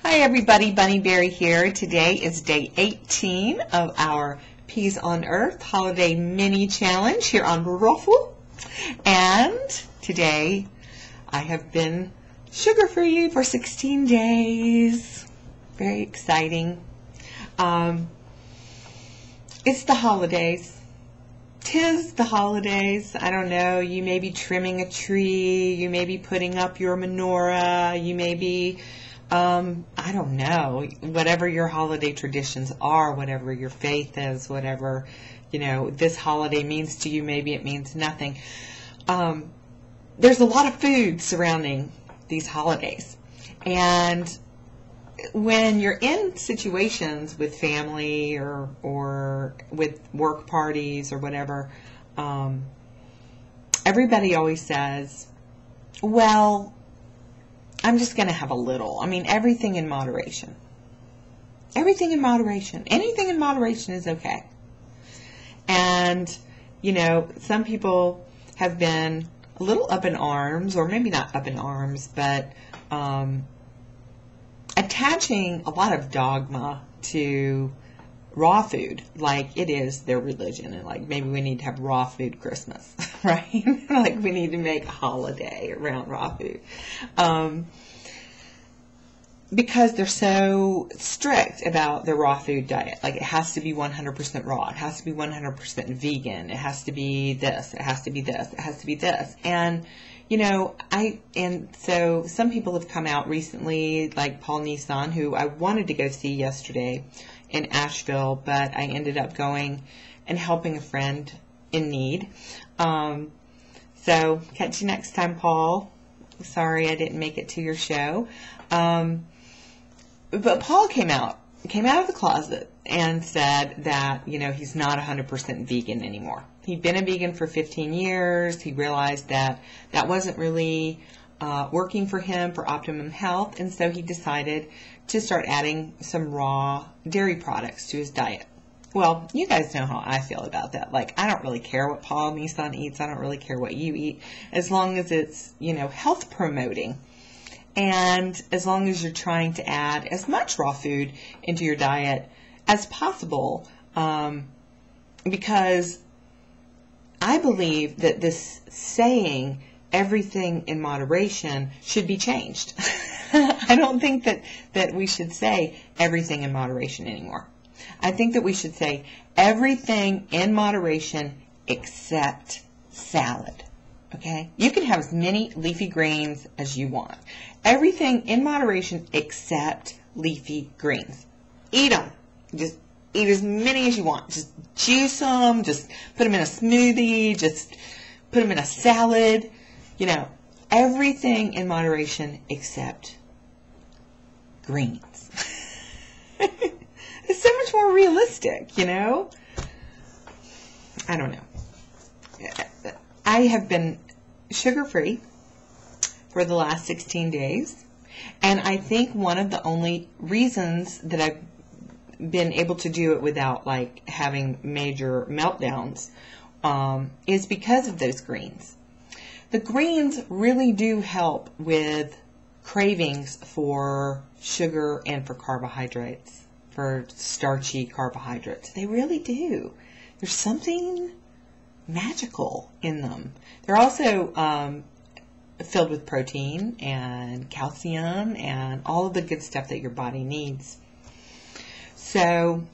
Hi everybody, Bunny Berry here. Today is day 18 of our Peas on Earth Holiday Mini Challenge here on Ruffle. And today I have been sugar-free for 16 days. Very exciting. It's the holidays. 'Tis the holidays. I don't know, you may be trimming a tree, you may be putting up your menorah, you may be I don't know, whatever your holiday traditions are, whatever your faith is, whatever, this holiday means to you, maybe it means nothing. There's a lot of food surrounding these holidays. And when you're in situations with family or with work parties or whatever, everybody always says, well, I'm just going to have a little. I mean, everything in moderation. Everything in moderation. Anything in moderation is okay. And, some people have been a little up in arms, or maybe not up in arms, but attaching a lot of dogma to raw food, like it is their religion, and like maybe we need to have raw food Christmas, right? Like we need to make a holiday around raw food. Because they're so strict about their raw food diet. Like it has to be 100% raw, it has to be 100% vegan, it has to be this, it has to be this, it has to be this. And so some people have come out recently, like Paul Nissan, who I wanted to go see yesterday in Asheville, but I ended up going and helping a friend in need. So catch you next time, Paul. Sorry I didn't make it to your show. But Paul came out of the closet and said that, he's not 100% vegan anymore. He'd been a vegan for 15 years. He realized that that wasn't really working for him for optimum health, and so he decided to start adding some raw dairy products to his diet. Well, you guys know how I feel about that. Like, I don't really care what Paul Nissan eats. I don't really care what you eat, as long as it's, health promoting. And as long as you're trying to add as much raw food into your diet as possible, because I believe that this saying, everything in moderation, should be changed. I don't think that we should say everything in moderation anymore. I think that we should say everything in moderation except salad. Okay? You can have as many leafy greens as you want. Everything in moderation except leafy greens. Eat them. Just eat as many as you want. Just juice them. Just put them in a smoothie. Just put them in a salad. Everything in moderation except greens. It's so much more realistic, I don't know. I have been sugar-free for the last 16 days, and I think one of the only reasons that I've been able to do it without like having major meltdowns is because of those greens. The greens really do help with cravings for sugar and for carbohydrates, for starchy carbohydrates. They really do. There's something magical in them. They're also filled with protein and calcium and all of the good stuff that your body needs. So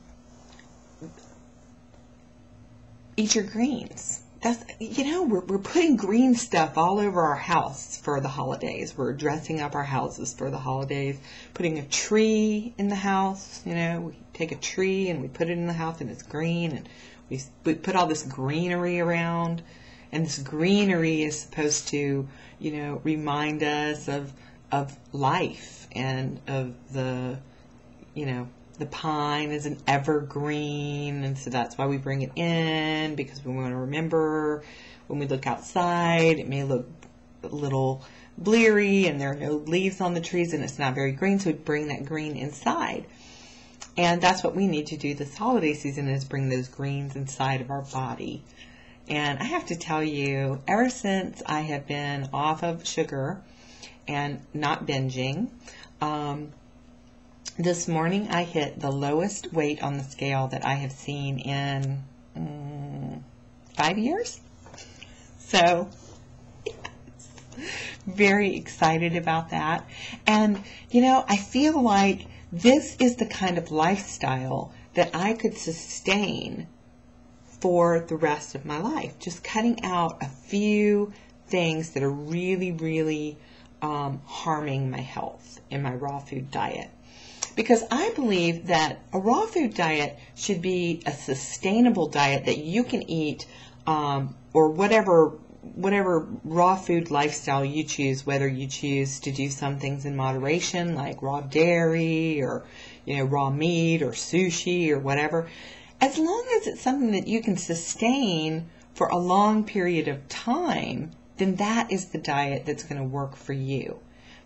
eat your greens. That's, we're putting green stuff all over our house for the holidays. We're dressing up our houses for the holidays, putting a tree in the house. We take a tree and we put it in the house and it's green, and we put all this greenery around, and this greenery is supposed to, remind us of life and of the pine is an evergreen, and so that's why we bring it in, because we want to remember when we look outside, it may look a little bleary and there are no leaves on the trees and it's not very green, so we bring that green inside. And that's what we need to do this holiday season, is bring those greens inside of our body. And I have to tell you, ever since I have been off of sugar and not binging, This morning I hit the lowest weight on the scale that I have seen in 5 years. So, yes, very excited about that. And, I feel like this is the kind of lifestyle that I could sustain for the rest of my life. Just cutting out a few things that are really, really harming my health in my raw food diet. Because I believe that a raw food diet should be a sustainable diet that you can eat, or whatever raw food lifestyle you choose, whether you choose to do some things in moderation like raw dairy or raw meat or sushi or whatever, as long as it's something that you can sustain for a long period of time, then that is the diet that's going to work for you.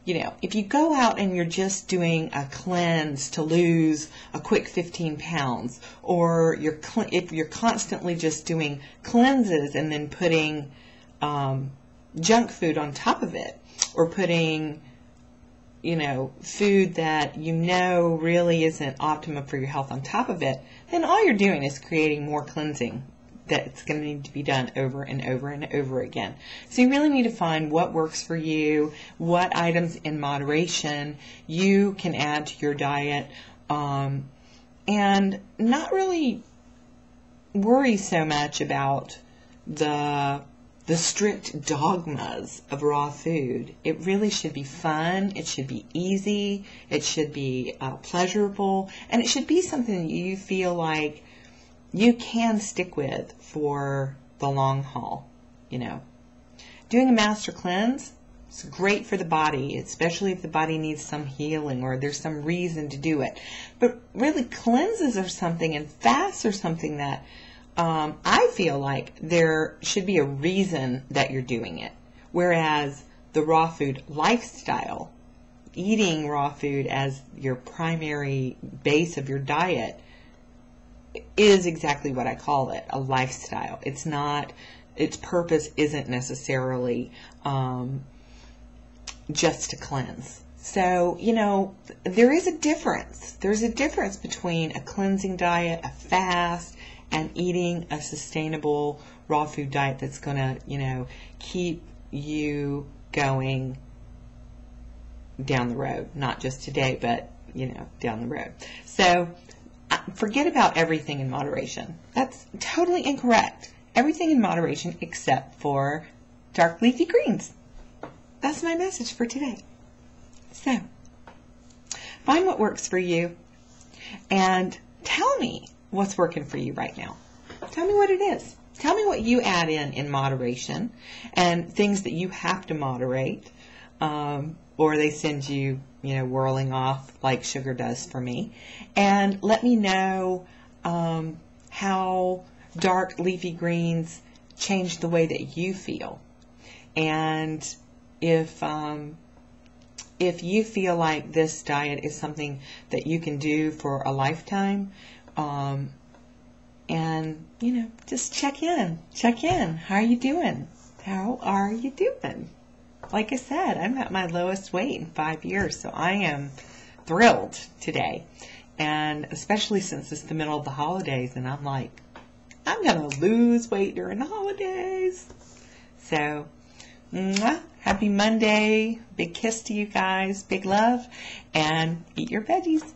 If you go out and you're just doing a cleanse to lose a quick 15 pounds, or if you're constantly just doing cleanses and then putting junk food on top of it, or putting food that really isn't optimum for your health on top of it, then all you're doing is creating more cleansing that's going to need to be done over and over and over again. So you really need to find what works for you, what items in moderation you can add to your diet, and not really worry so much about the strict dogmas of raw food. It really should be fun, it should be easy, it should be pleasurable, and it should be something that you feel like you can stick with for the long haul. Doing a master cleanse is great for the body, especially if the body needs some healing or there's some reason to do it. But really, cleanses are something, and fasts are something that I feel like there should be a reason that you're doing it. Whereas the raw food lifestyle, eating raw food as your primary base of your diet, is exactly what I call it, a lifestyle. It's not, its purpose isn't necessarily just to cleanse. So, there is a difference. There's a difference between a cleansing diet, a fast, and eating a sustainable raw food diet that's going to, keep you going down the road. Not just today, but, down the road. So, forget about everything in moderation. That's totally incorrect. Everything in moderation except for dark leafy greens. That's my message for today. So, find what works for you and tell me what's working for you right now. Tell me what it is. Tell me what you add in moderation, and things that you have to moderate, or they send you, whirling off like sugar does for me. And let me know how dark leafy greens change the way that you feel. And if you feel like this diet is something that you can do for a lifetime, and, just check in. How are you doing? How are you doing? Like I said, I'm at my lowest weight in 5 years, so I am thrilled today. And especially since it's the middle of the holidays, and I'm like, I'm going to lose weight during the holidays. So, happy Monday. Big kiss to you guys. Big love. And eat your veggies.